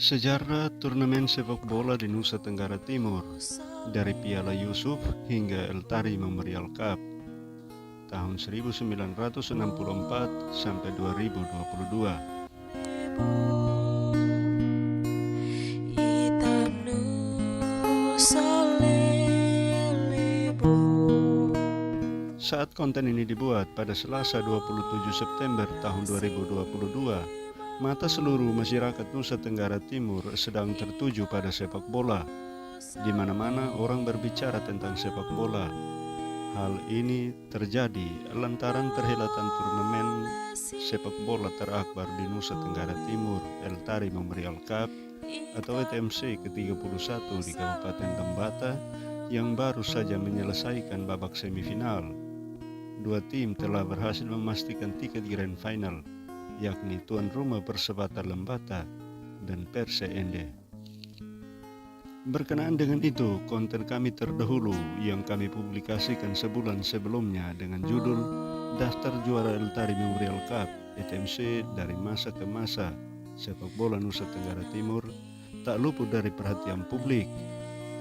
Sejarah turnamen sepak bola di Nusa Tenggara Timur, dari Piala Yusuf hingga Eltari Memorial Cup, tahun 1964 sampai 2022. Saat konten ini dibuat pada Selasa 27 September tahun 2022, mata seluruh masyarakat Nusa Tenggara Timur sedang tertuju pada sepak bola. Di mana-mana orang berbicara tentang sepak bola. Hal ini terjadi lantaran perhelatan turnamen sepak bola terakbar di Nusa Tenggara Timur, Eltari Memorial Cup atau ETMC ke-31 di Kabupaten Lembata yang baru saja menyelesaikan babak semifinal. Dua tim telah berhasil memastikan tiket Grand Final, yakni tuan rumah Persebaya Lembata dan Perse Ende. Berkenaan dengan itu, konten kami terdahulu yang kami publikasikan sebulan sebelumnya dengan judul Daftar Juara Eltari Memorial Cup ETMC dari masa ke masa sepak bola Nusa Tenggara Timur tak luput dari perhatian publik.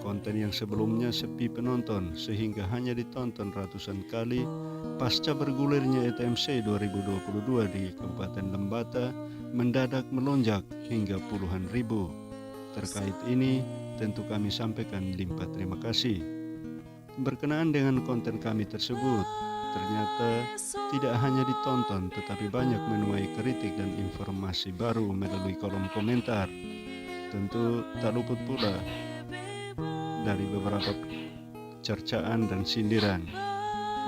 Konten yang sebelumnya sepi penonton sehingga hanya ditonton ratusan kali pasca bergulirnya ETMC 2022 di Kabupaten Lembata mendadak melonjak hingga puluhan ribu. Terkait ini, tentu kami sampaikan limpah terima kasih. Berkenaan dengan konten kami tersebut, ternyata tidak hanya ditonton tetapi banyak menuai kritik dan informasi baru melalui kolom komentar. Tentu tak luput pula dari beberapa cercaan dan sindiran.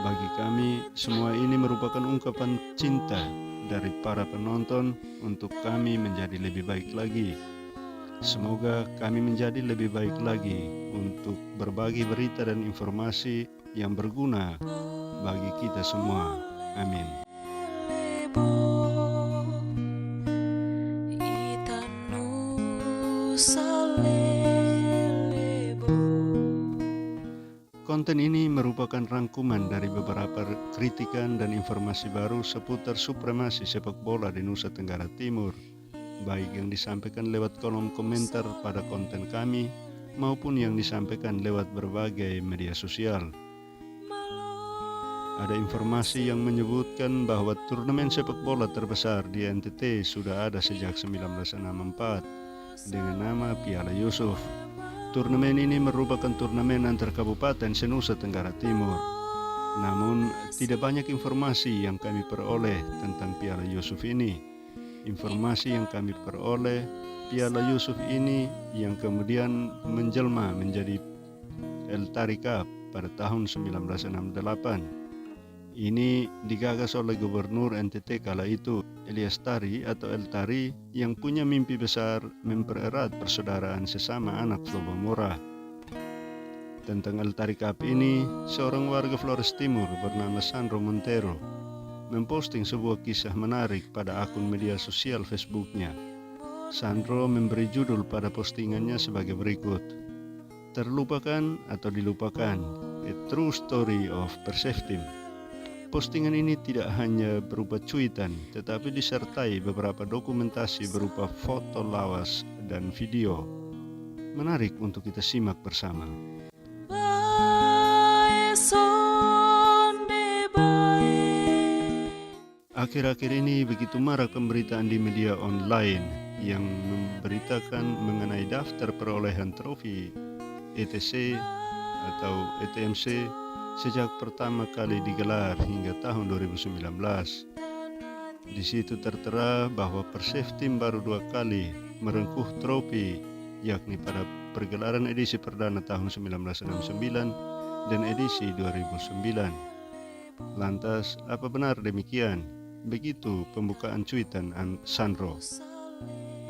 Bagi kami, semua ini merupakan ungkapan cinta dari para penonton untuk kami menjadi lebih baik lagi. Semoga kami menjadi lebih baik lagi untuk berbagi berita dan informasi yang berguna bagi kita semua. Amin. Konten ini merupakan rangkuman dari beberapa kritikan dan informasi baru seputar supremasi sepak bola di Nusa Tenggara Timur, baik yang disampaikan lewat kolom komentar pada konten kami maupun yang disampaikan lewat berbagai media sosial. Ada informasi yang menyebutkan bahwa turnamen sepak bola terbesar di NTT sudah ada sejak 1964 dengan nama Piala Yusuf. Turnamen ini merupakan turnamen antar kabupaten se-Nusa Tenggara Timur. Namun, tidak banyak informasi yang kami peroleh tentang Piala Yusuf ini. Informasi yang kami peroleh, Piala Yusuf ini yang kemudian menjelma menjadi Eltari Cup pada tahun 1968. Ini digagas oleh Gubernur NTT kala itu, Elias Tari atau Eltari, yang punya mimpi besar mempererat persaudaraan sesama anak Flobamora. Tentang Eltari Cup ini, seorang warga Flores Timur bernama Sandro Montero memposting sebuah kisah menarik pada akun media sosial Facebooknya. Sandro memberi judul pada postingannya sebagai berikut: Terlupakan atau dilupakan, a true story of Perseftim. Postingan ini tidak hanya berupa cuitan, tetapi disertai beberapa dokumentasi berupa foto lawas dan video. Menarik untuk kita simak bersama. Akhir-akhir ini begitu marak pemberitaan di media online yang memberitakan mengenai daftar perolehan trofi ETC atau ETMC sejak pertama kali digelar hingga tahun 2019. Di situ tertera bahwa Perseftim baru 2 kali merengkuh trofi, yakni pada pergelaran edisi perdana tahun 1969 dan edisi 2009. Lantas, apa benar demikian? Begitu pembukaan cuitan Sandro.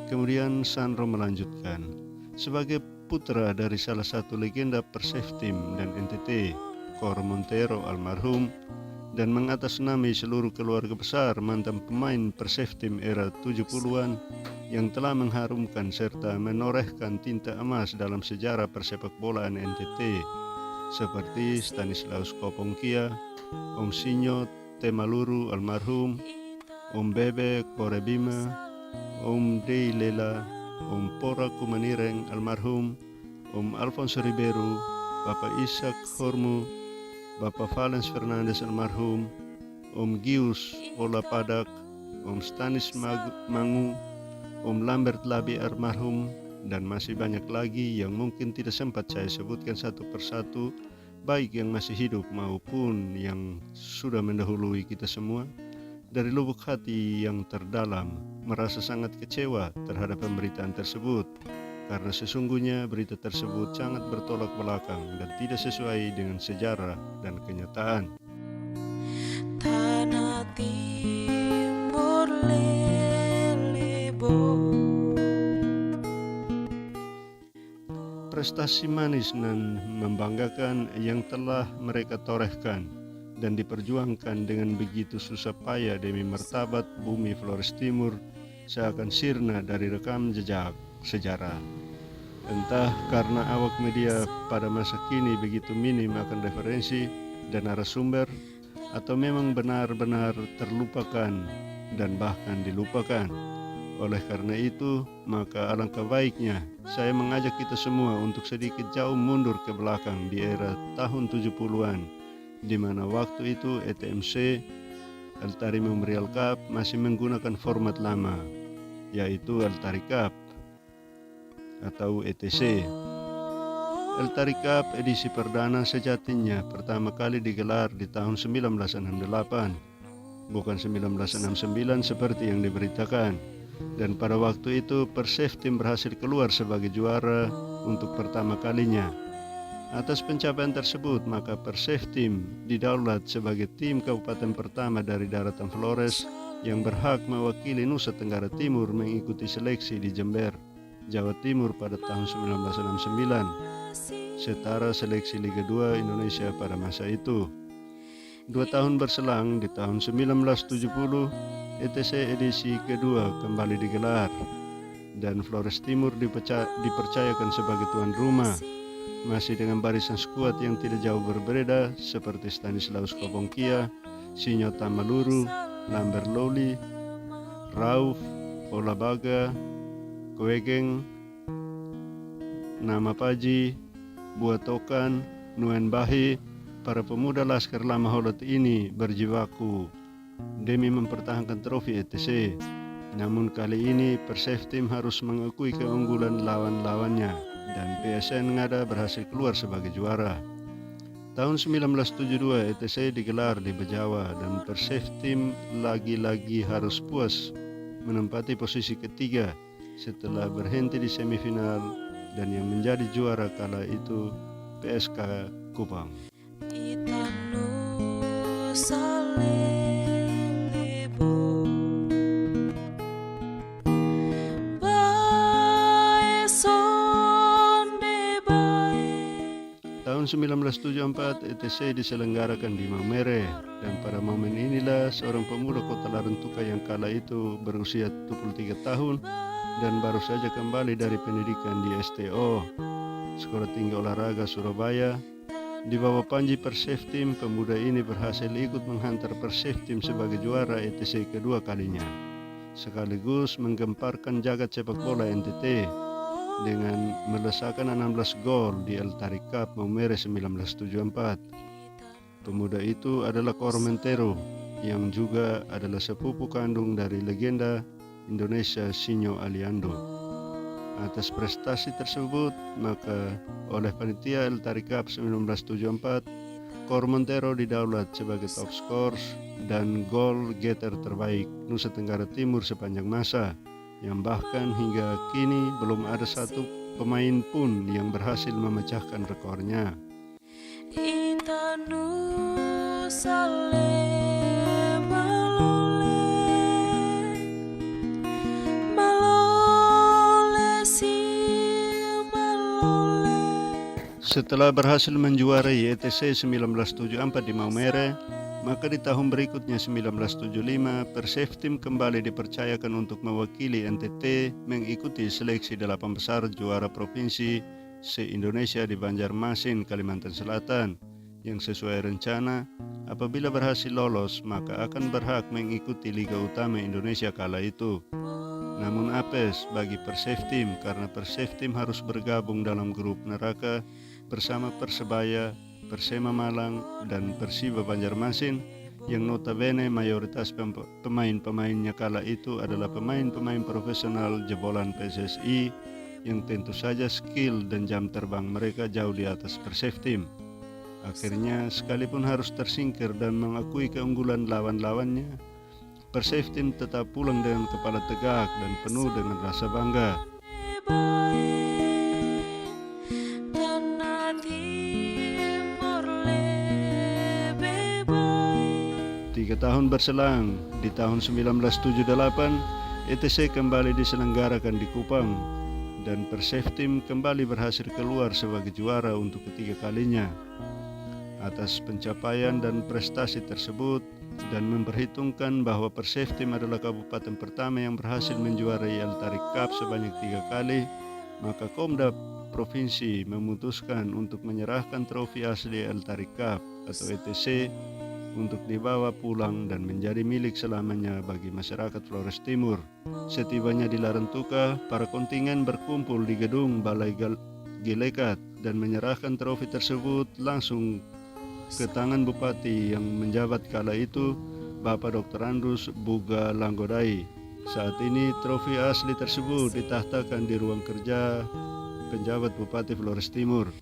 Kemudian Sandro melanjutkan, sebagai putra dari salah satu legenda Perseftim dan NTT, Cor Montero almarhum, dan mengatasnamai seluruh keluarga besar mantan pemain Perseftim era 70-an yang telah mengharumkan serta menorehkan tinta emas dalam sejarah persepak bolaan NTT, seperti Stanislaus Kopongkia, Om Sinyo Temaluru almarhum, Om Bebe Korebima, Om Dei Lela, Om Pora Kumanireng almarhum, Om Alfonso Ribeiro, Bapak Ishak Hormu, Bapak Valens Fernandes almarhum, Om Gius Ola Padak, Om Stanis Mangu, Om Lambert Labi almarhum, dan masih banyak lagi yang mungkin tidak sempat saya sebutkan satu persatu, baik yang masih hidup maupun yang sudah mendahului kita semua. Dari lubuk hati yang terdalam merasa sangat kecewa terhadap pemberitaan tersebut, karena sesungguhnya berita tersebut sangat bertolak belakang dan tidak sesuai dengan sejarah dan kenyataan. Tanah Timur Lelebo. Prestasi manis dan membanggakan yang telah mereka torehkan dan diperjuangkan dengan begitu susah payah demi martabat bumi Flores Timur seakan sirna dari rekam jejak sejarah. Entah karena awak media pada masa kini begitu minim akan referensi dan narasumber, atau memang benar-benar terlupakan dan bahkan dilupakan. Oleh karena itu, maka alangkah baiknya saya mengajak kita semua untuk sedikit jauh mundur ke belakang di era tahun 70-an, di mana waktu itu ETMC Altari Memorial Cup masih menggunakan format lama, yaitu Altari Cup atau ETC. Altari Cup edisi perdana sejatinya pertama kali digelar di tahun 1968, bukan 1969 seperti yang diberitakan. Dan pada waktu itu Perseftim berhasil keluar sebagai juara untuk pertama kalinya. Atas pencapaian tersebut, maka Perseftim didaulat sebagai tim kabupaten pertama dari daratan Flores yang berhak mewakili Nusa Tenggara Timur mengikuti seleksi di Jember, Jawa Timur pada tahun 1969, setara seleksi Liga 2 Indonesia pada masa itu. 2 tahun berselang, di tahun 1970, ETC edisi kedua kembali digelar, dan Flores Timur dipercayakan sebagai tuan rumah, masih dengan barisan skuad yang tidak jauh berbeda seperti Stanislaus Kopongkia, Sinyo Tamaluru, Lambert Loli, Rauf, Olabaga, Koegeng, Nama Paji, Buatokan, Nuen Bahi. Para pemuda Laskar Lama Holot ini berjibaku demi mempertahankan trofi ETC. Namun kali ini Perseftim harus mengakui keunggulan lawan-lawannya, dan PSN Ngada berhasil keluar sebagai juara. Tahun 1972 ETC digelar di Bejawa, dan Perseftim lagi-lagi harus puas menempati posisi ketiga setelah berhenti di semifinal, dan yang menjadi juara kala itu PSK Kupang. Tahun 1974 ETC diselenggarakan di Maumere, dan pada momen inilah seorang pemuda kota Larantuka yang kala itu berusia 23 tahun dan baru saja kembali dari pendidikan di STO, Sekolah Tinggi Olahraga Surabaya. Di bawah panji Perseftim, pemuda ini berhasil ikut menghantar Perseftim sebagai juara ETC kedua kalinya, sekaligus menggemparkan jagat sepak bola NTT dengan melesakkan 16 gol di Altari Cup Maumere 1974. Pemuda itu adalah Kormentero, yang juga adalah sepupu kandung dari legenda Indonesia Sinyo Aliando. Atas prestasi tersebut, maka oleh panitia Altari Cup 1974, Kormentero didaulat sebagai top scores dan gol getter terbaik Nusa Tenggara Timur sepanjang masa, yang bahkan hingga kini belum ada satu pemain pun yang berhasil memecahkan rekornya. Setelah berhasil menjuarai ETC 1974 di Maumere, maka di tahun berikutnya 1975 Perseftim kembali dipercayakan untuk mewakili NTT mengikuti seleksi 8 besar juara provinsi se-Indonesia di Banjarmasin, Kalimantan Selatan, yang sesuai rencana apabila berhasil lolos maka akan berhak mengikuti Liga Utama Indonesia kala itu. namun apes bagi Perseftim karena Perseftim harus bergabung dalam grup neraka bersama Persebaya, Persema Malang, dan Persiba Banjarmasin yang notabene mayoritas pemain-pemainnya kala itu adalah pemain-pemain profesional jebolan PSSI yang tentu saja skill dan jam terbang mereka jauh di atas Perseftim. Akhirnya sekalipun harus tersingkir dan mengakui keunggulan lawan-lawannya, Perseftim tetap pulang dengan kepala tegak dan penuh dengan rasa bangga. Tiga tahun berselang, di tahun 1978, ETC kembali diselenggarakan di Kupang dan Perseftim kembali berhasil keluar sebagai juara untuk ketiga kalinya. Atas pencapaian dan prestasi tersebut dan memperhitungkan bahwa Perseftim adalah kabupaten pertama yang berhasil menjuarai Eltarik Cup sebanyak 3 kali, maka Komda Provinsi memutuskan untuk menyerahkan trofi asli Eltarik Cup atau ETC untuk dibawa pulang dan menjadi milik selamanya bagi masyarakat Flores Timur. Setibanya di Larantuka, para kontingen berkumpul di gedung Balai Gilekat dan menyerahkan trofi tersebut langsung ke tangan Bupati yang menjabat kala itu, Bapak Dr. Andrus Buga Langgodai. Saat ini trofi asli tersebut ditahtakan di ruang kerja penjabat Bupati Flores Timur.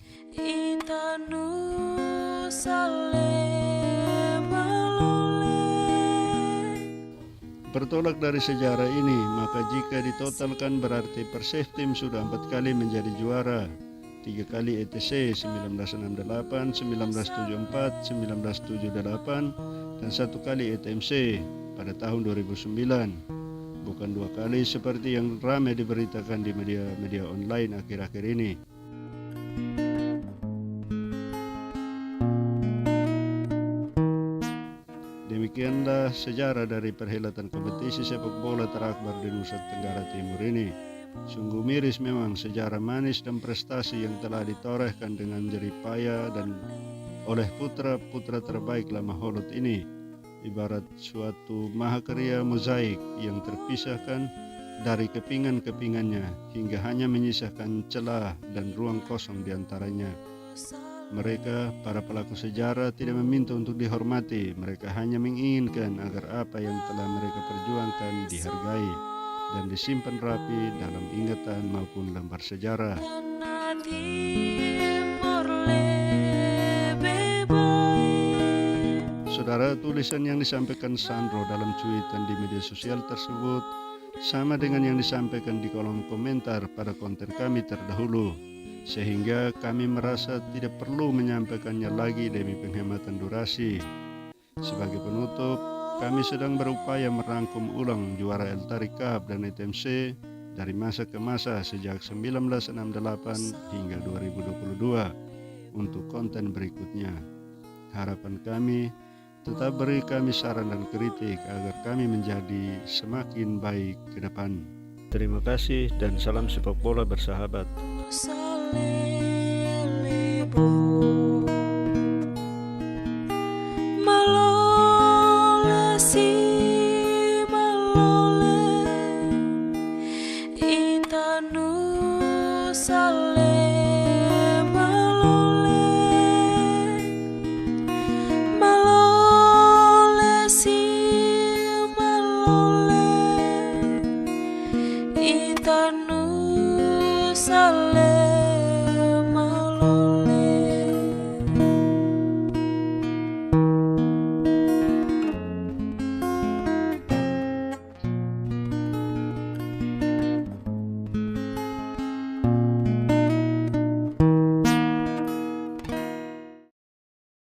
Bertolak dari sejarah ini, maka jika ditotalkan berarti Perseftim sudah 4 kali menjadi juara. 3 kali ETC 1968, 1974, 1978, dan 1 kali ETMC pada tahun 2009. Bukan 2 kali seperti yang ramai diberitakan di media online akhir-akhir ini. Demikianlah sejarah dari perhelatan kompetisi sepak bola terakbar di Nusa Tenggara Timur ini. Sungguh miris memang sejarah manis dan prestasi yang telah ditorehkan dengan jerih payah dan oleh putra-putra terbaik Lama Holot ini. Ibarat suatu mahakarya mozaik yang terpisahkan dari kepingan-kepingannya hingga hanya menyisakan celah dan ruang kosong di antaranya. Mereka, para pelaku sejarah, tidak meminta untuk dihormati. Mereka hanya menginginkan agar apa yang telah mereka perjuangkan dihargai dan disimpan rapi dalam ingatan maupun lembar sejarah. Saudara, tulisan yang disampaikan Sandro dalam cuitan di media sosial tersebut sama dengan yang disampaikan di kolom komentar pada konten kami terdahulu, sehingga kami merasa tidak perlu menyampaikannya lagi demi penghematan durasi. Sebagai penutup, kami sedang berupaya merangkum ulang juara Eltarik Cup dan ETMC dari masa ke masa sejak 1968 hingga 2022 untuk konten berikutnya. Harapan kami, tetap beri kami saran dan kritik agar kami menjadi semakin baik ke depan. Terima kasih dan salam sepak bola bersahabat. Sale